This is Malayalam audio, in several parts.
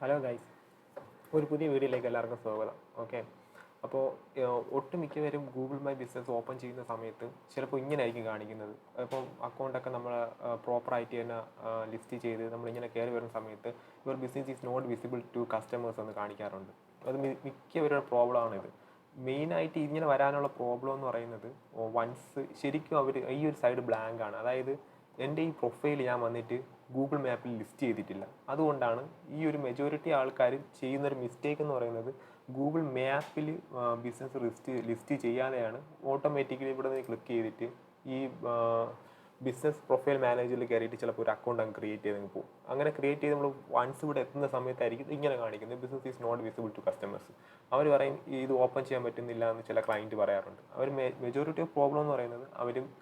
ഹലോ ഗൈസ്, ഒരു പുതിയ വീഡിയോയിലേക്ക് എല്ലാവർക്കും സ്വാഗതം. ഓക്കെ, അപ്പോൾ ഒട്ടുമിക്കവരും ഗൂഗിൾ മൈ ബിസിനസ് ഓപ്പൺ ചെയ്യുന്ന സമയത്ത് ചിലപ്പോൾ ഇങ്ങനെ ആയിരിക്കും കാണിക്കുന്നത്. അപ്പം അക്കൗണ്ടൊക്കെ നമ്മൾ പ്രോപ്പറായിട്ട് തന്നെ ലിസ്റ്റ് ചെയ്ത് നമ്മളിങ്ങനെ കയറി വരുന്ന സമയത്ത് your business is not visible to customers എന്ന് കാണിക്കാറുണ്ട്. അത് മിക്കവരുടെ പ്രോബ്ലമാണിത്. മെയിനായിട്ട് ഇങ്ങനെ വരാനുള്ള പ്രോബ്ലം എന്ന് പറയുന്നത്, വൺസ് ശരിക്കും അവർ ഈ ഒരു സൈഡ് ബ്ലാങ്ക് ആണ്. അതായത് എൻ്റെ ഈ പ്രൊഫൈൽ ഞാൻ വന്നിട്ട് ഗൂഗിൾ മാപ്പിൽ ലിസ്റ്റ് ചെയ്തിട്ടില്ല. അതുകൊണ്ടാണ് ഈ ഒരു മെജോറിറ്റി ആൾക്കാർ ചെയ്യുന്നൊരു മിസ്റ്റേക്ക് എന്ന് പറയുന്നത്, ഗൂഗിൾ മാപ്പിൽ ബിസിനസ് ലിസ്റ്റ് ചെയ്യാതെയാണ് ഓട്ടോമാറ്റിക്കലി ഇവിടെ നിന്ന് ക്ലിക്ക് ചെയ്തിട്ട് ഈ ബിസിനസ് പ്രൊഫൈൽ മാനേജറിൽ കയറിയിട്ട് ചിലപ്പോൾ ഒരു അക്കൗണ്ട് അങ്ങ് ക്രിയേറ്റ് ചെയ്ത് പോകും. അങ്ങനെ ക്രിയേറ്റ് ചെയ്ത് നമ്മൾ വൺസ് ഇവിടെ എത്തുന്ന സമയത്തായിരിക്കും ഇങ്ങനെ കാണിക്കുന്നത്, business is not visible to customers. അവർ പറയും ഇത് ഓപ്പൺ ചെയ്യാൻ പറ്റുന്നില്ല എന്ന് ചില ക്ലയൻറ്റ് പറയാറുണ്ട്. അവർ മെജോറിറ്റി ഓഫ് പ്രോബ്ലം എന്ന് പറയുന്നത്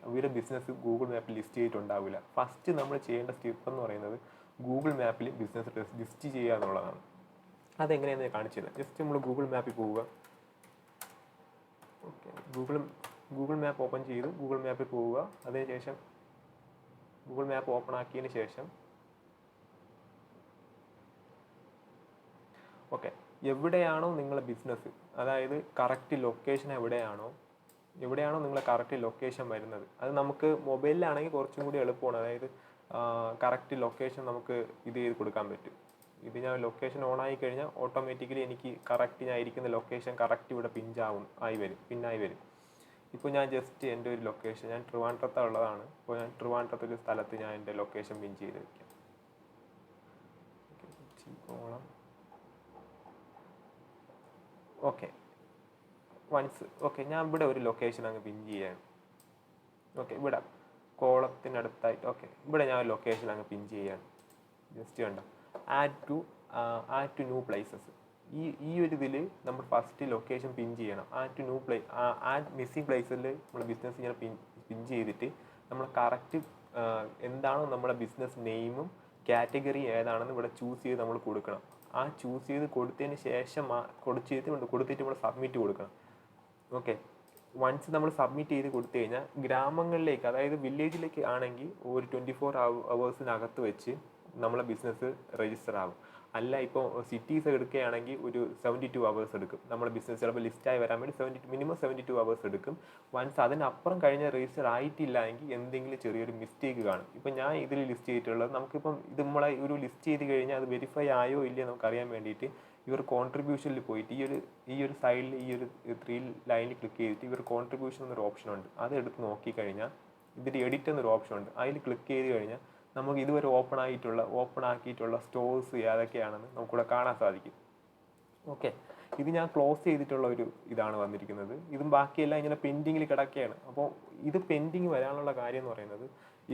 അവരുടെ ബിസിനസ് ഗൂഗിൾ മാപ്പിൽ ലിസ്റ്റ് ചെയ്തിട്ടുണ്ടാവില്ല. ഫസ്റ്റ് നമ്മൾ ചെയ്യേണ്ട സ്റ്റെപ്പ് എന്ന് പറയുന്നത് ഗൂഗിൾ മാപ്പിൽ ബിസിനസ് ലിസ്റ്റ് ചെയ്യുക എന്നുള്ളതാണ്. അതെങ്ങനെയാണെന്ന് കാണിച്ചത്. ജസ്റ്റ് നമ്മൾ ഗൂഗിൾ മാപ്പിൽ പോവുക. ഓക്കെ, ഗൂഗിൾ മാപ്പ് ഓപ്പൺ ചെയ്ത് ഗൂഗിൾ മാപ്പിൽ പോവുക. അതിനുശേഷം ഗൂഗിൾ മാപ്പ് ഓപ്പൺ ആക്കിയതിന് ശേഷം ഓക്കെ, എവിടെയാണോ നിങ്ങളുടെ ബിസിനസ്, അതായത് കറക്റ്റ് ലൊക്കേഷൻ എവിടെയാണോ നിങ്ങളുടെ കറക്റ്റ് ലൊക്കേഷൻ വരുന്നത്, അത് നമുക്ക് മൊബൈലിലാണെങ്കിൽ കുറച്ചും കൂടി എളുപ്പമാണ്. അതായത് കറക്റ്റ് ലൊക്കേഷൻ നമുക്ക് ഇത് ചെയ്ത് കൊടുക്കാൻ പറ്റും. ഇത് ഞാൻ ലൊക്കേഷൻ ഓൺ ആയി കഴിഞ്ഞാൽ ഓട്ടോമാറ്റിക്കലി എനിക്ക് കറക്റ്റ് ഞാൻ ഇരിക്കുന്ന ലൊക്കേഷൻ കറക്റ്റ് ഇവിടെ പിന്നായി വരും. ഇപ്പോൾ ഞാൻ ജസ്റ്റ് എൻ്റെ ഒരു ലൊക്കേഷൻ, ഞാൻ ട്രിവാൻഡ്രത്താണ് ഉള്ളതാണ്. ഇപ്പോൾ ഞാൻ ട്രിവാൻഡ്രത്തൊരു സ്ഥലത്ത് ഞാൻ എൻ്റെ ലൊക്കേഷൻ പിൻ ചെയ്ത് വയ്ക്കാം. ഓക്കെ, വൺസ് ഓക്കെ, ഞാൻ ഇവിടെ ഒരു ലൊക്കേഷൻ അങ്ങ് പിൻ ചെയ്യാണ്. ഓക്കെ, ഇവിടെ കോളത്തിനടുത്തായിട്ട് ഓക്കെ, ഇവിടെ ഞാൻ ഒരു ലൊക്കേഷൻ അങ്ങ് പിൻ ചെയ്യാണ്. ജസ്റ്റ് കണ്ടോ, ആഡ് ടു ന്യൂ പ്ലേസസ്. ഈ ഒരു ഇതിൽ നമ്മൾ ഫസ്റ്റ് ലൊക്കേഷൻ പിൻ ചെയ്യണം. ആഡ് മിസ്സിംഗ് പ്ലേസിൽ നമ്മൾ ബിസിനസ് ഇങ്ങനെ പിൻ ചെയ്തിട്ട് നമ്മൾ കറക്റ്റ് എന്താണോ നമ്മുടെ ബിസിനസ് നെയിമും കാറ്റഗറി ഏതാണെന്ന് ഇവിടെ ചൂസ് ചെയ്ത് നമ്മൾ കൊടുക്കണം. ആ ചൂസ് ചെയ്ത് കൊടുത്തതിന് ശേഷം കൊടുത്തിട്ട് നമ്മൾ സബ്മിറ്റ് കൊടുക്കണം. ഓക്കെ, വൺസ് നമ്മൾ സബ്മിറ്റ് ചെയ്ത് കൊടുത്തു കഴിഞ്ഞാൽ ഗ്രാമങ്ങളിലേക്ക്, അതായത് വില്ലേജിലേക്ക് ആണെങ്കിൽ ഒരു 24 hours വെച്ച് നമ്മളെ ബിസിനസ് രജിസ്റ്റർ ആകും. അല്ല, ഇപ്പോൾ സിറ്റീസ് എടുക്കുകയാണെങ്കിൽ ഒരു 72 hours എടുക്കും. നമ്മുടെ ബിസിനസ് ചിലപ്പോൾ ലിസ്റ്റായി വരാൻ വേണ്ടി മിനിമം 72 hours എടുക്കും. വൺസ് അതിനപ്പുറം കഴിഞ്ഞ രജിസ്റ്റർ ആയിട്ടില്ല എങ്കിൽ എന്തെങ്കിലും ചെറിയൊരു മിസ്റ്റേക്ക് കാണും. ഇപ്പം ഞാൻ ഇതിൽ ലിസ്റ്റ് ചെയ്തിട്ടുള്ളത്, നമുക്കിപ്പം ഇത് നമ്മളെ ഒരു ലിസ്റ്റ് ചെയ്ത് കഴിഞ്ഞാൽ അത് വെരിഫൈ ആയോ ഇല്ലയോ നമുക്കറിയാൻ വേണ്ടിയിട്ട് ഇവർ കോൺട്രിബ്യൂഷനിൽ പോയിട്ട് ഈ ഒരു സൈഡിൽ ഈ ഒരു 3 ലൈനിൽ ക്ലിക്ക് ചെയ്തിട്ട് ഇവർ കോൺട്രിബ്യൂഷൻ എന്നൊരു ഓപ്ഷൻ ഉണ്ട്. അത് എടുത്ത് നോക്കിക്കഴിഞ്ഞാൽ ഇതിൽ എഡിറ്റ് എന്നൊരു ഓപ്ഷൻ ഉണ്ട്. അതിൽ ക്ലിക്ക് ചെയ്ത് കഴിഞ്ഞാൽ നമുക്ക് ഇതുവരെ ഓപ്പൺ ആക്കിയിട്ടുള്ള സ്റ്റോഴ്സ് ഏതൊക്കെയാണെന്ന് നമുക്കിവിടെ കാണാൻ സാധിക്കും. ഓക്കെ, ഇത് ഞാൻ ക്ലോസ് ചെയ്തിട്ടുള്ള ഒരു ഇതാണ് വന്നിരിക്കുന്നത്. ഇതും ബാക്കിയെല്ലാം ഇങ്ങനെ പെൻഡിങ്ങിൽ കിടക്കുകയാണ്. അപ്പോൾ ഇത് പെൻഡിങ് വരാനുള്ള കാര്യം എന്ന് പറയുന്നത്,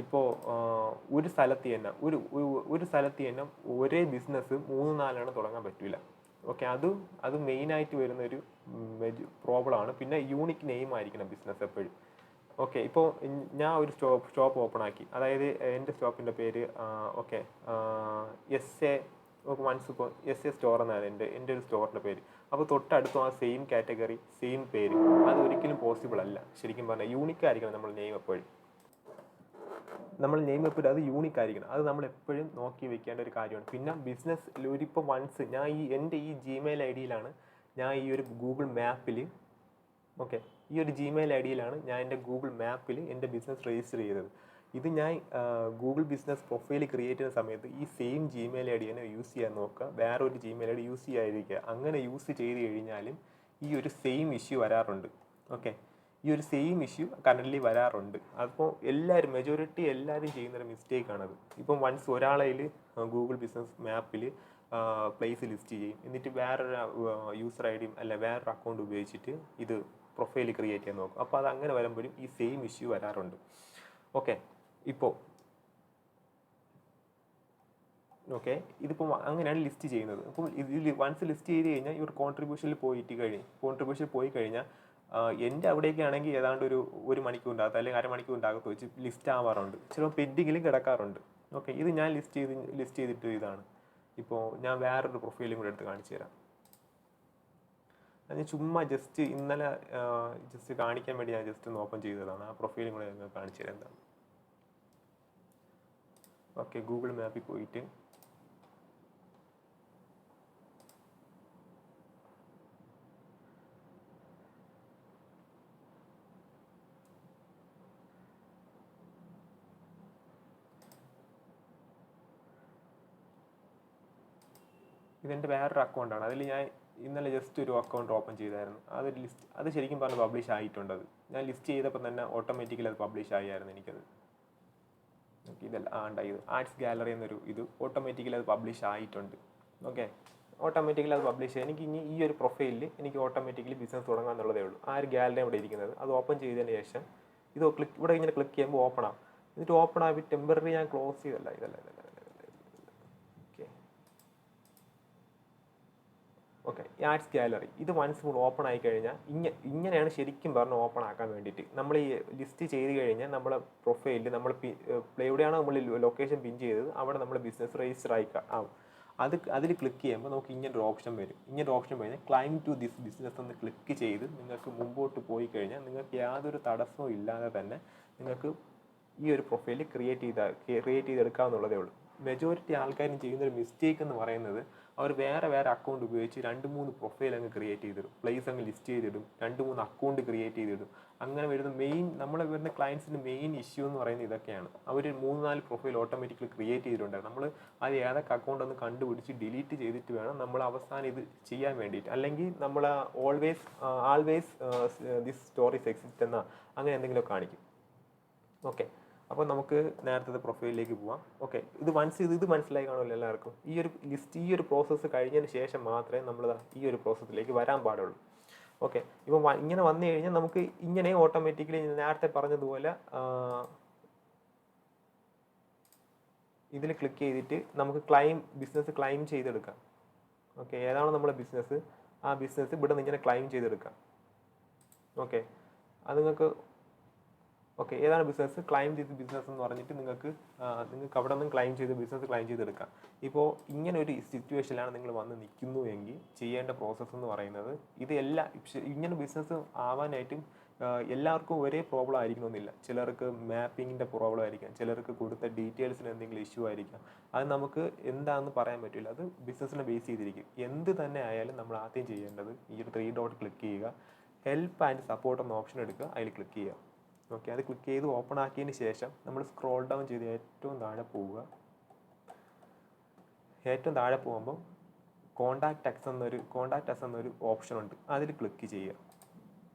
ഇപ്പോൾ ഒരു സ്ഥലത്ത് തന്നെ ഒരേ ബിസിനസ് 3-4 തുടങ്ങാൻ പറ്റില്ല. ഓക്കെ, അത് മെയിനായിട്ട് വരുന്നൊരു പ്രോബ്ലമാണ്. പിന്നെ യൂണിക് നെയിം ആയിരിക്കണം ബിസിനസ് എപ്പോഴും. ഓക്കെ, ഇപ്പോൾ ഞാൻ ഒരു ഷോപ്പ് ഓപ്പൺ ആക്കി. അതായത് എൻ്റെ സ്റ്റോപ്പിൻ്റെ പേര് ഓക്കെ ഇപ്പോൾ എസ് എ സ്റ്റോർ എന്നാണ് എൻ്റെ ഒരു സ്റ്റോറിൻ്റെ പേര്. അപ്പോൾ തൊട്ടടുത്തും ആ സെയിം കാറ്റഗറി സെയിം പേര്, അത് ഒരിക്കലും പോസിബിൾ അല്ല. ശരിക്കും പറഞ്ഞാൽ യൂണിക് ആയിരിക്കണം നമ്മൾ നെയിം എപ്പോഴും. അത് യൂണിക് ആയിരിക്കണം. അത് നമ്മൾ എപ്പോഴും നോക്കി വെക്കേണ്ട ഒരു കാര്യമാണ്. പിന്നെ ബിസിനസ് ഇപ്പോൾ വൺസ് ഞാൻ എൻ്റെ ഈ ജിമെയിൽ ഐ ഡിയിലാണ് ഞാൻ ഈ ഒരു ഗൂഗിൾ മാപ്പിൽ ഞാൻ എൻ്റെ ഗൂഗിൾ മാപ്പിൽ എൻ്റെ ബിസിനസ് രജിസ്റ്റർ ചെയ്തത്. ഇത് ഞാൻ ഗൂഗിൾ ബിസിനസ് പ്രൊഫൈൽ ക്രിയേറ്റ് ചെയ്യുന്ന സമയത്ത് ഈ സെയിം ജിമെയിൽ ഐ ഡി തന്നെ യൂസ് ചെയ്യാൻ നോക്കുക. വേറെ ഒരു ജിമെയിൽ ഐ ഡി യൂസ് ചെയ്യാതിരിക്കുക. അങ്ങനെ യൂസ് ചെയ്ത് കഴിഞ്ഞാലും ഈ ഒരു സെയിം ഇഷ്യൂ വരാറുണ്ട്. ഓക്കെ, ഈ ഒരു സെയിം ഇഷ്യൂ കറൻ്റ്ലി വരാറുണ്ട്. അപ്പോൾ മെജോറിറ്റി എല്ലാവരും ചെയ്യുന്നൊരു മിസ്റ്റേക്കാണത്. ഇപ്പം വൺസ് ഒരാളയിൽ ഗൂഗിൾ ബിസിനസ് മാപ്പിൽ പ്ലേസ് ലിസ്റ്റ് ചെയ്യും, എന്നിട്ട് വേറൊരു യൂസർ ഐ ഡിയും അല്ല വേറൊരു അക്കൗണ്ട് ഉപയോഗിച്ചിട്ട് ഇത് പ്രൊഫൈൽ ക്രിയേറ്റ് ചെയ്യാൻ നോക്കും. അപ്പോൾ അത് അങ്ങനെ വരുമ്പോഴും ഈ സെയിം ഇഷ്യൂ വരാറുണ്ട്. ഇതിപ്പോൾ അങ്ങനെയാണ് ലിസ്റ്റ് ചെയ്യുന്നത്. അപ്പോൾ ഇതിൽ വൺസ് ലിസ്റ്റ് ചെയ്ത് കഴിഞ്ഞാൽ ഇവർ കോൺട്രിബ്യൂഷനിൽ പോയി കഴിഞ്ഞാൽ എൻ്റെ അവിടേക്ക് ആണെങ്കിൽ ഏതാണ്ട് ഒരു മണിക്കൂറിൻ്റെ അല്ലെങ്കിൽ അരമണിക്കൂറിൻ്റെ വെച്ച് ലിസ്റ്റ് ആവാറുണ്ട്. ചിലപ്പോൾ പെൻഡിങ്ങിലും കിടക്കാറുണ്ട്. ഓക്കെ, ഇത് ഞാൻ ലിസ്റ്റ് ചെയ്തിട്ട് ഇതാണ്. ഇപ്പോൾ ഞാൻ വേറൊരു പ്രൊഫൈലും കൂടെ എടുത്ത് കാണിച്ചു തരാം. അത് ചുമ്മാ ഇന്നലെ കാണിക്കാൻ വേണ്ടി ഞാൻ ഒന്ന് ഓപ്പൺ ചെയ്തതാണ്. ആ പ്രൊഫൈലും കൂടെ ഞാൻ കാണിച്ചു തരാം എന്താണ്. ഓക്കെ, ഗൂഗിൾ മാപ്പിൽ പോയിട്ട് ഇതെൻ്റെ വേറൊരു അക്കൗണ്ടാണ്. അതിൽ ഞാൻ ഇന്നലെ ജസ്റ്റ് ഒരു അക്കൗണ്ട് ഓപ്പൺ ചെയ്തായിരുന്നു. അത് ലിസ്റ്റ്, അത് ശരിക്കും പറഞ്ഞാൽ പബ്ലിഷ് ആയിട്ടുണ്ട്. അത് ഞാൻ ലിസ്റ്റ് ചെയ്തപ്പോൾ തന്നെ ഓട്ടോമാറ്റിക്കലി അത് പബ്ലിഷ് ആയിരുന്നു എനിക്കത്. ഇതല്ല ഇത് ആർട്സ് ഗാലറി എന്നൊരു ഇത് ഓട്ടോമാറ്റിക്കലി അത് പബ്ലിഷ് ആയിട്ടുണ്ട്. ഓക്കെ, ഓട്ടോമാറ്റിക്കലി അത് പബ്ലിഷ് ചെയ്യാൻ എനിക്ക് ഇനി ഈ ഒരു പ്രൊഫൈലിൽ എനിക്ക് ഓട്ടോമാറ്റിക്കലി ബിസിനസ് തുടങ്ങാമെന്നുള്ളതേ ഉള്ളൂ. ആ ഒരു ഗാലറി ഇവിടെ ഇരിക്കുന്നത്, അത് ഓപ്പൺ ചെയ്തതിന് ശേഷം ഇത് ഇവിടെ ഇങ്ങനെ ക്ലിക്ക് ചെയ്യുമ്പോൾ ഓപ്പൺ ആവും. എന്നിട്ട് ഓപ്പൺ ആയി ടെമ്പററി ഞാൻ ക്ലോസ് ചെയ്തല്ല, ഇതല്ല. ഓക്കെ, ആർട്സ് ഗാലറി ഇത് വൺസ് കൂടെ ഓപ്പൺ ആയി കഴിഞ്ഞാൽ ഇങ്ങനെയാണ് ശരിക്കും പറഞ്ഞ് ഓപ്പൺ ആക്കാൻ വേണ്ടിയിട്ട്. നമ്മൾ ഈ ലിസ്റ്റ് ചെയ്ത് കഴിഞ്ഞാൽ നമ്മളെ പ്രൊഫൈലിൽ നമ്മൾ എവിടെയാണോ നമ്മൾ ലൊക്കേഷൻ പിൻ ചെയ്തത് അവിടെ നമ്മൾ ബിസിനസ് രജിസ്റ്റർ ആവും. അതിൽ ക്ലിക്ക് ചെയ്യുമ്പോൾ നമുക്ക് ഇങ്ങനൊരു ഓപ്ഷൻ വരും. ഇങ്ങനൊരു ഓപ്ഷൻ കഴിഞ്ഞാൽ ക്ലൈം ടു ദിസ് ബിസിനസ് എന്ന് ക്ലിക്ക് ചെയ്ത് നിങ്ങൾക്ക് മുമ്പോട്ട് പോയി കഴിഞ്ഞാൽ നിങ്ങൾക്ക് യാതൊരു തടസ്സവും ഇല്ലാതെ തന്നെ നിങ്ങൾക്ക് ഈ ഒരു പ്രൊഫൈൽ ക്രിയേറ്റ് ചെയ്തെടുക്കാമെന്നുള്ളതേ ഉള്ളൂ. മെജോറിറ്റി ആൾക്കാരും ചെയ്യുന്നൊരു മിസ്റ്റേക്ക് എന്ന് പറയുന്നത് അവർ വേറെ അക്കൗണ്ട് ഉപയോഗിച്ച് 2-3 പ്രൊഫൈൽ അങ്ങ് ക്രിയേറ്റ് ചെയ്തിടും, പ്ലേസ് അങ്ങ് ലിസ്റ്റ് ചെയ്തിടും, 2-3 അക്കൗണ്ട് ക്രിയേറ്റ് ചെയ്തിടും. അങ്ങനെ വരുന്ന വരുന്ന ക്ലയൻസിൻ്റെ മെയിൻ ഇഷ്യൂ എന്ന് പറയുന്നത് ഇതൊക്കെയാണ്. അവർ 3-4 പ്രൊഫൈൽ ഓട്ടോമാറ്റിക്കലി ക്രിയേറ്റ് ചെയ്തിട്ടുണ്ടാകും. നമ്മൾ അത് ഏതൊക്കെ അക്കൗണ്ട് ഒന്ന് കണ്ടുപിടിച്ച് ഡിലീറ്റ് ചെയ്തിട്ട് വേണം നമ്മൾ അവസാനം ഇത് ചെയ്യാൻ വേണ്ടിയിട്ട്. അല്ലെങ്കിൽ നമ്മൾ ആൾവേസ് ദിസ് സ്റ്റോറീസ് എക്സിസ്റ്റ് എന്ന അങ്ങനെ എന്തെങ്കിലും കാണിക്കും. ഓക്കെ, അപ്പോൾ നമുക്ക് നേരത്തെ പ്രൊഫൈലിലേക്ക് പോവാം. ഓക്കെ, ഇത് മനസ്സിലായി കാണുമല്ലോ എല്ലാവർക്കും. ഈ ഒരു പ്രോസസ്സ് കഴിഞ്ഞതിന് ശേഷം മാത്രമേ നമ്മൾ ഈ ഒരു പ്രോസസ്സിലേക്ക് വരാൻ പാടുള്ളൂ. ഓക്കെ, ഇപ്പം ഇങ്ങനെ വന്നു കഴിഞ്ഞാൽ നമുക്ക് ഇങ്ങനെ ഓട്ടോമാറ്റിക്കലി നേരത്തെ പറഞ്ഞതുപോലെ ഇതിൽ ക്ലിക്ക് ചെയ്തിട്ട് നമുക്ക് ബിസിനസ് ക്ലൈം ചെയ്തെടുക്കാം. ഓക്കെ, ഏതാണോ നമ്മുടെ ബിസിനസ് ആ ബിസിനസ് ഇവിടെ നിന്ന് ഇങ്ങനെ ക്ലൈം ചെയ്തെടുക്കാം. ഓക്കെ, അത് നിങ്ങൾക്ക് ഏതാണ് ബിസിനസ്, ക്ലൈം ചെയ്ത് ബിസിനസ് എന്ന് പറഞ്ഞിട്ട് നിങ്ങൾക്ക് അവിടെ നിന്ന് ബിസിനസ് ക്ലൈം ചെയ്തെടുക്കാം. ഇപ്പോൾ ഇങ്ങനെ ഒരു സിറ്റുവേഷനിലാണ് നിങ്ങൾ വന്ന് നിൽക്കുന്നു എങ്കിൽ ചെയ്യേണ്ട പ്രോസസ്സ് എന്ന് പറയുന്നത് ഇങ്ങനെ ബിസിനസ് ആവാനായിട്ടും എല്ലാവർക്കും ഒരേ പ്രോബ്ലം ആയിരിക്കണമെന്നില്ല. ചിലർക്ക് മാപ്പിങ്ങിൻ്റെ പ്രോബ്ലം ആയിരിക്കാം, ചിലർക്ക് കൊടുത്ത ഡീറ്റെയിൽസിന് എന്തെങ്കിലും ഇഷ്യൂ ആയിരിക്കാം. അത് നമുക്ക് എന്താണെന്ന് പറയാൻ പറ്റില്ല. അത് ബിസിനസ്സിനെ ബേസ് ചെയ്തിരിക്കും. എന്ത് തന്നെ ആയാലും നമ്മൾ ആദ്യം ചെയ്യേണ്ടത് ഈ ഒരു 3 ഡോട്ട് ക്ലിക്ക് ചെയ്യുക, ഹെൽപ്പ് ആൻഡ് സപ്പോർട്ട് എന്ന ഓപ്ഷൻ എടുക്കുക, അതിൽ ക്ലിക്ക് ചെയ്യുക. ഓക്കെ, അത് ക്ലിക്ക് ചെയ്ത് ഓപ്പൺ ആക്കിയതിന് ശേഷം നമ്മൾ സ്ക്രോൾ ഡൗൺ ചെയ്ത് ഏറ്റവും താഴെ പോവുക. ഏറ്റവും താഴെ പോകുമ്പോൾ കോണ്ടാക്ട് അസ് എന്നൊരു ഓപ്ഷൻ ഉണ്ട്, അതിൽ ക്ലിക്ക് ചെയ്യുക.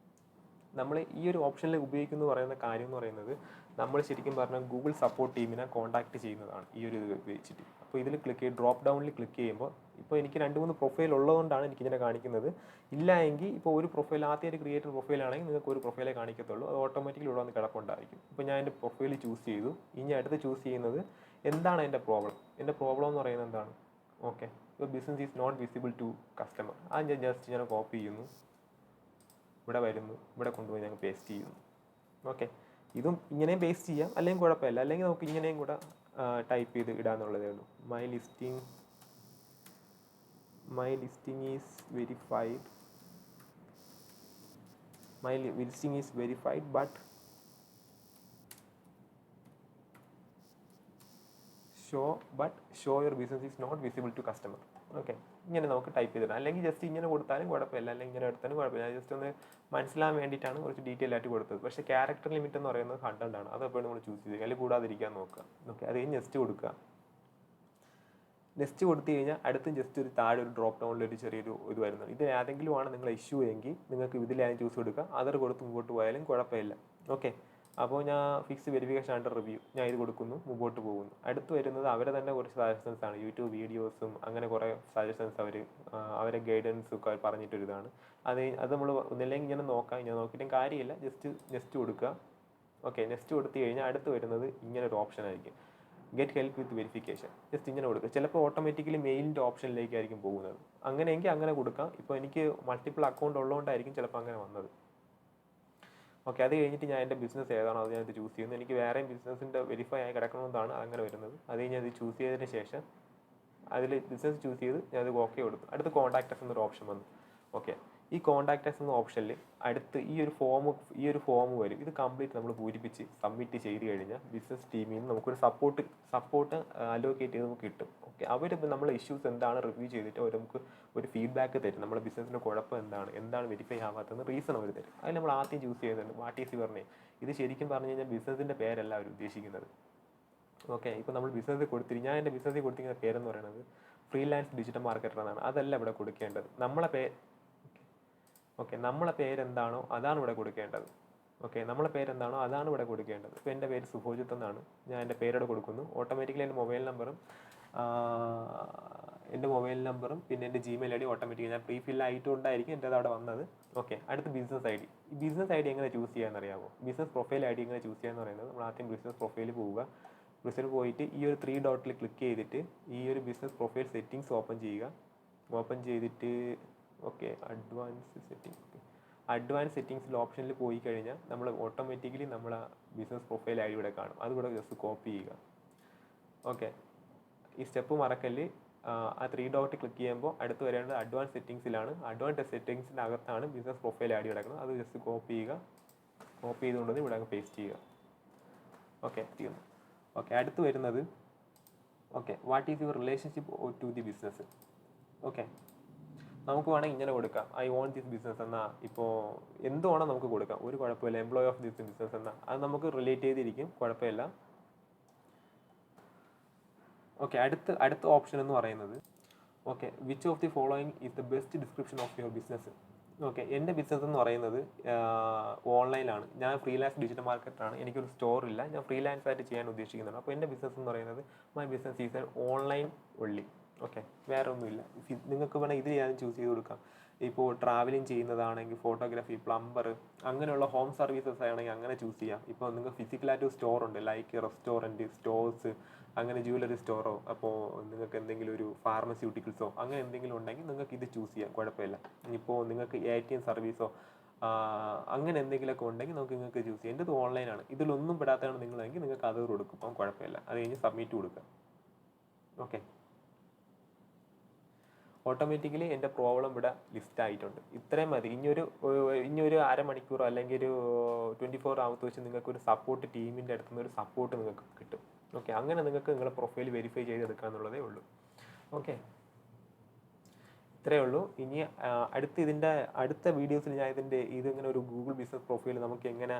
നമ്മൾ ഈ ഒരു ഓപ്ഷനിൽ ഉപയോഗിക്കുന്ന പറയുന്ന കാര്യം എന്ന് പറയുന്നത് നമ്മൾ ശരിക്കും പറഞ്ഞാൽ ഗൂഗിൾ സപ്പോർട്ട് ടീമിനെ കോൺടാക്ട് ചെയ്യുന്നതാണ് ഈ ഒരു ഇത് ഉപയോഗിച്ചിട്ട്. അപ്പോൾ ഇതിൽ ക്ലിക്ക് ചെയ്ത് ഡ്രോപ്പ് ഡൗണിൽ ക്ലിക്ക് ചെയ്യുമ്പോൾ ഇപ്പോൾ എനിക്ക് 2-3 പ്രൊഫൈൽ ഉള്ളതുകൊണ്ടാണ് എനിക്കിങ്ങനെ കാണിക്കുന്നത്. ഇല്ല എങ്കിൽ ഇപ്പോൾ ഒരു പ്രൊഫൈൽ ആദ്യമായിട്ട് ക്രിയേറ്റഡ് പ്രൊഫൈലാണെങ്കിൽ നിങ്ങൾക്ക് ഒരു പ്രൊഫൈലേ കാണിക്കത്തുള്ളൂ, അത് ഓട്ടോമാറ്റിക്കലി ഇവിടെ വന്ന് കിടപ്പുണ്ടായിരിക്കും. ഇപ്പോൾ ഞാൻ എൻ്റെ പ്രൊഫൈൽ ചൂസ് ചെയ്തു. ഇനി അടുത്ത് ചൂസ് ചെയ്യുന്നത് എന്താണ് എൻ്റെ പ്രോബ്ലം എന്ന് പറയുന്നത് എന്താണ്. ഓക്കെ, ഇപ്പോൾ business is not visible to customer. അത് ജസ്റ്റ് ഞാൻ കോപ്പി ചെയ്യുന്നു, ഇവിടെ വരുന്നു, ഇവിടെ കൊണ്ടുപോയി ഞങ്ങൾ പേസ്റ്റ് ചെയ്യുന്നു. ഓക്കെ, ഇതും ഇങ്ങനെയും പേസ്റ്റ് ചെയ്യാം, അല്ലെങ്കിൽ കുഴപ്പമില്ല. അല്ലെങ്കിൽ നമുക്ക് ഇങ്ങനെയും കൂടെ ടൈപ്പ് ചെയ്ത് ഇടാന്നുള്ളതേ ഉള്ളൂ. My listing is verified but show your business is not visible to customer. Okay, ഇങ്ങനെ നമുക്ക് ടൈപ്പ് ചെയ്തിടാം. അല്ലെങ്കിൽ ജസ്റ്റ് ഇങ്ങനെ കൊടുത്താലും കുഴപ്പമില്ല, അല്ലെങ്കിൽ ഇങ്ങനെ എടുത്താലും കുഴപ്പമില്ല. ജസ്റ്റ് ഒന്ന് മനസ്സിലാൻ വേണ്ടിയിട്ടാണ് കുറച്ച് ഡീറ്റെയിൽ ആയിട്ട് കൊടുത്തത്. പക്ഷേ ക്യാരക്ടർ ലിമിറ്റ് എന്ന് പറയുന്നത് 100 ആണ്. അതെപ്പോഴും നമ്മൾ ചൂസ് ചെയ്ത് അതിൽ കൂടാതിരിക്കാൻ നോക്കുക. ഓക്കെ, അത് കഴിഞ്ഞ് നെക്സ്റ്റ് കൊടുക്കുക. നെക്സ്റ്റ് കൊടുത്തു കഴിഞ്ഞാൽ അടുത്തും ജസ്റ്റ് ഒരു താഴെ ഒരു ഡ്രോപ്പ് ഡൗണിൽ ഒരു ചെറിയൊരു ഇത് വരുന്നത്. ഇത് ഏതെങ്കിലും ആണ് നിങ്ങളെ ഇഷ്യൂ എങ്കിൽ നിങ്ങൾക്ക് ഇതിലായാലും ചൂസ് കൊടുക്കുക. അതർ കൊടുത്ത് മുമ്പോട്ട് പോയാലും കുഴപ്പമില്ല. ഓക്കെ, അപ്പോൾ ഞാൻ ഫിക്സ് വെരിഫിക്കേഷൻ ആൻഡ് റിവ്യൂ ഞാൻ ഇത് കൊടുക്കുന്നു, മുമ്പോട്ട് പോകുന്നു. അടുത്ത് വരുന്നത് അവരെ തന്നെ കുറച്ച് സജഷൻസ് ആണ്. യൂട്യൂബ് വീഡിയോസും അങ്ങനെ കുറേ സജഷൻസ് അവരെ ഗൈഡൻസും ഒക്കെ പറഞ്ഞിട്ടൊരിതാണ്. അത് നമ്മൾ ഒന്നില്ലെങ്കിൽ ഇങ്ങനെ നോക്കിയിട്ടും കാര്യമില്ല, ജസ്റ്റ് നെക്സ്റ്റ് കൊടുക്കുക. ഓക്കെ, നെക്സ്റ്റ് കൊടുത്തു കഴിഞ്ഞാൽ അടുത്ത് വരുന്നത് ഇങ്ങനെ ഒരു ഓപ്ഷൻ ആയിരിക്കും, get help with verification. Just ഇങ്ങനെ കൊടുക്കുക. ചിലപ്പോൾ ഓട്ടോമാറ്റിക്കലി മെയിലിൻ്റെ ഓപ്ഷനിലേക്കായിരിക്കും പോകുന്നത്. അങ്ങനെയെങ്കിൽ അങ്ങനെ കൊടുക്കാം. ഇപ്പോൾ എനിക്ക് മൾട്ടിപ്പിൾ അക്കൗണ്ട് ഉള്ളതുകൊണ്ടായിരിക്കും ചിലപ്പോൾ അങ്ങനെ വന്നത്. ഓക്കെ, അത് കഴിഞ്ഞിട്ട് ഞാൻ എൻ്റെ ബിസിനസ് ഏതാണോ അത് ഞാനത് ചൂസ് ചെയ്യുന്നു. എനിക്ക് വേറെയും ബിസിനസ്സിൻ്റെ വെരിഫൈ ആയി കിടക്കണമെന്നാണ് അങ്ങനെ വരുന്നത്. അത് കഴിഞ്ഞ് അത് ചൂസ് ചെയ്തതിന് ശേഷം അതിൽ ബിസിനസ് ചൂസ് ചെയ്ത് ഞാനത് ഓക്കെ കൊടുത്തു. അടുത്ത് കോൺടാക്ട് അസ് എന്നൊരു ഓപ്ഷൻ വന്നു. ഓക്കെ, ഈ കോൺടാക്ട് അസ് എന്ന ഓപ്ഷനിൽ അടുത്ത് ഈ ഒരു ഫോം വരും. ഇത് കംപ്ലീറ്റ് നമ്മൾ പൂരിപ്പിച്ച് സബ്മിറ്റ് ചെയ്ത് കഴിഞ്ഞാൽ ബിസിനസ് ടീമിൽ നിന്ന് നമുക്കൊരു സപ്പോർട്ട് അലോക്കേറ്റ് ചെയ്ത് നമുക്ക് കിട്ടും. ഓക്കെ, അവർ നമ്മളെ ഇഷ്യൂസ് എന്താണ് റിവ്യൂ ചെയ്തിട്ട് അവർ നമുക്ക് ഒരു ഫീഡ്ബാക്ക് തരും. നമ്മുടെ ബിസിനസ്സിൻ്റെ കുഴപ്പം എന്താണ് വെരിഫൈ ആവാത്തതെന്ന് റീസൺ അവർ തരും. അതിൽ നമ്മൾ ആദ്യം ചൂസ് ചെയ്യുന്നുണ്ട് വാട്ട് ഈസ് യുവർ നെയിം. ഇത് ശരിക്കും പറഞ്ഞു കഴിഞ്ഞാൽ ബിസിനസ്സിൻ്റെ പേരല്ല അവർ ഉദ്ദേശിക്കുന്നത്. ഓക്കെ, ഇപ്പോൾ നമ്മൾ ബിസിനസ് ഞാൻ എൻ്റെ ബിസിനസ്സിൽ കൊടുത്തിരിക്കുന്ന പേരെന്ന് പറയുന്നത് ഫ്രീലാൻസ് ഡിജിറ്റൽ മാർക്കറ്റർ എന്നാണ്. അതല്ല ഇവിടെ കൊടുക്കേണ്ടത്. നമ്മളെ പേരെന്താണോ അതാണ് ഇവിടെ കൊടുക്കേണ്ടത്. നമ്മളെ പേരെന്താണോ അതാണ് ഇവിടെ കൊടുക്കേണ്ടത്. ഇപ്പോൾ എൻ്റെ പേര് സുഭോജിത്ത് എന്നാണ്. ഞാൻ എൻ്റെ പേരോട് കൊടുക്കുന്നു. ഓട്ടോമാറ്റിക്കലി എൻ്റെ മൊബൈൽ നമ്പറും പിന്നെ എൻ്റെ ജിമെയിൽ ID ഓട്ടോമാറ്റിക്കലി ഞാൻ പ്രീഫിൽ ആയിട്ടുകൊണ്ടായിരിക്കും എൻ്റെ അവിടെ വന്നത്. അടുത്ത ബിസിനസ് ID. ഈ ബിസിനസ് ID എങ്ങനെ ചൂസ് ചെയ്യാമെന്നറിയാമോ? ബിസിനസ് പ്രൊഫൈൽ ID എങ്ങനെ ചൂസ് ചെയ്യാമെന്ന് പറയുന്നത്, നമ്മൾ ആദ്യം ബിസിനസ് പ്രൊഫൈലിൽ പോവുക. ബിസിനസ്സിൽ പോയിട്ട് ഈ ഒരു 3 ഡോട്ടിൽ ക്ലിക്ക് ചെയ്തിട്ട് ഈ ഒരു ബിസിനസ് പ്രൊഫൈൽ സെറ്റിങ്സ് ഓപ്പൺ ചെയ്യുക. ഓപ്പൺ ചെയ്തിട്ട് അഡ്വാൻസ് സെറ്റിങ്സിൽ ഓപ്ഷനിൽ പോയി കഴിഞ്ഞാൽ നമ്മൾ ഓട്ടോമാറ്റിക്കലി നമ്മൾ ആ ബിസിനസ് പ്രൊഫൈൽ ID ഇവിടെ കാണും. അതുകൂടെ ജസ്റ്റ് കോപ്പി ചെയ്യുക. ഈ സ്റ്റെപ്പ് മറക്കല്ല്. ആ 3 ഡോട്ട് ക്ലിക്ക് ചെയ്യുമ്പോൾ അടുത്ത് വരേണ്ടത് അഡ്വാൻസ് സെറ്റിങ്സിലാണ്. അഡ്വാൻസ് സെറ്റിങ്സിൻ്റെ അകത്താണ് ബിസിനസ് പ്രൊഫൈൽ ID കിടക്കുന്നത്. അത് ജസ്റ്റ് കോപ്പി ചെയ്യുക. കോപ്പി ചെയ്തുകൊണ്ട് ഇവിടെ അങ്ങ് പേസ്റ്റ് ചെയ്യുക. തീർന്നു. അടുത്ത് വരുന്നത് what is your relationship to the business. നമുക്ക് വേണമെങ്കിൽ ഇങ്ങനെ കൊടുക്കാം, ഐ വോണ്ട് ദിസ് ബിസിനസ് എന്നാൽ. ഇപ്പോൾ എന്ത് വേണം നമുക്ക് കൊടുക്കാം, ഒരു കുഴപ്പമില്ല. എംപ്ലോയി ഓഫ് ദിസ് ബിസിനസ് എന്നാൽ അത് നമുക്ക് റിലേറ്റ് ചെയ്തിരിക്കും, കുഴപ്പമില്ല. അടുത്ത ഓപ്ഷൻ എന്ന് പറയുന്നത് which of the following is the best description of your business. എൻ്റെ ബിസിനസ് എന്ന് പറയുന്നത് ഓൺലൈനാണ്. ഞാൻ ഫ്രീലാൻസ് ഡിജിറ്റൽ മാർക്കറ്റാണ്. എനിക്കൊരു സ്റ്റോറില്ല. ഞാൻ ഫ്രീലാൻസ് ആയിട്ട് ചെയ്യാൻ ഉദ്ദേശിക്കുന്നുണ്ട്. അപ്പോൾ എൻ്റെ ബിസിനസ് എന്ന് പറയുന്നത് my business is an online only. വേറെ ഒന്നുമില്ല. നിങ്ങൾക്ക് വേണമെങ്കിൽ ഇത് ഞാൻ ചൂസ് ചെയ്ത് കൊടുക്കാം. ഇപ്പോൾ ട്രാവലിംഗ് ചെയ്യുന്നതാണെങ്കിൽ ഫോട്ടോഗ്രാഫി, പ്ലംബർ, അങ്ങനെയുള്ള ഹോം സർവീസസ് ആണെങ്കിൽ അങ്ങനെ ചൂസ് ചെയ്യാം. ഇപ്പോൾ നിങ്ങൾക്ക് ഫിസിക്കലായിട്ട് സ്റ്റോർ ഉണ്ട്, ലൈക്ക് റെസ്റ്റോറൻറ്റ്, സ്റ്റോഴ്സ്, അങ്ങനെ ജ്വല്ലറി സ്റ്റോറോ, അപ്പോൾ നിങ്ങൾക്ക് എന്തെങ്കിലും ഒരു ഫാർമസ്യൂട്ടിക്കൽസോ അങ്ങനെ എന്തെങ്കിലും ഉണ്ടെങ്കിൽ നിങ്ങൾക്ക് ഇത് ചൂസ് ചെയ്യാം, കുഴപ്പമില്ല. ഇപ്പോൾ നിങ്ങൾക്ക് ATM സർവീസോ അങ്ങനെ എന്തെങ്കിലുമൊക്കെ ഉണ്ടെങ്കിൽ നിങ്ങൾക്ക് ചൂസ് ചെയ്യാം. എൻ്റെ ഇത് ഓൺലൈനാണ്. ഇതിലൊന്നും പെടാത്തതാണ് നിങ്ങളെങ്കിൽ നിങ്ങൾക്ക് അത് കൊടുക്കും, അപ്പം കുഴപ്പമില്ല. അത് കഴിഞ്ഞ് സബ്മിറ്റ് കൊടുക്കുക. ഓട്ടോമാറ്റിക്കലി എൻ്റെ പ്രോബ്ലം ഇവിടെ ലിസ്റ്റ് ആയിട്ടുണ്ട്. ഇത്രയും മതി. ഇനിയൊരു അരമണിക്കൂറോ അല്ലെങ്കിൽ ഒരു 24 hours വെച്ച് നിങ്ങൾക്ക് ഒരു സപ്പോർട്ട് ടീമിൻ്റെ അടുത്ത് നിന്ന് ഒരു സപ്പോർട്ട് നിങ്ങൾക്ക് കിട്ടും. അങ്ങനെ നിങ്ങൾക്ക് നിങ്ങളുടെ പ്രൊഫൈൽ വെരിഫൈ ചെയ്തെടുക്കുക എന്നുള്ളതേ ഉള്ളൂ. ഇത്രയേ ഉള്ളൂ. ഇനി അടുത്ത വീഡിയോസിൽ ഞാൻ ഇതിങ്ങനെ ഒരു ഗൂഗിൾ ബിസിനസ് പ്രൊഫൈൽ നമുക്ക് എങ്ങനെ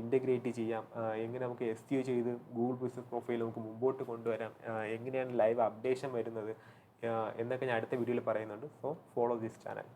ഇൻ്റഗ്രേറ്റ് ചെയ്യാം, എങ്ങനെ നമുക്ക് SEO ചെയ്ത് ഗൂഗിൾ ബിസിനസ് പ്രൊഫൈൽ നമുക്ക് മുമ്പോട്ട് കൊണ്ടുവരാം, എങ്ങനെയാണ് ലൈവ് അപ്ഡേഷൻ വരുന്നത് എന്നൊക്കെ ഞാൻ അടുത്ത വീഡിയോയിൽ പറയുന്നുണ്ട്. So follow this channel.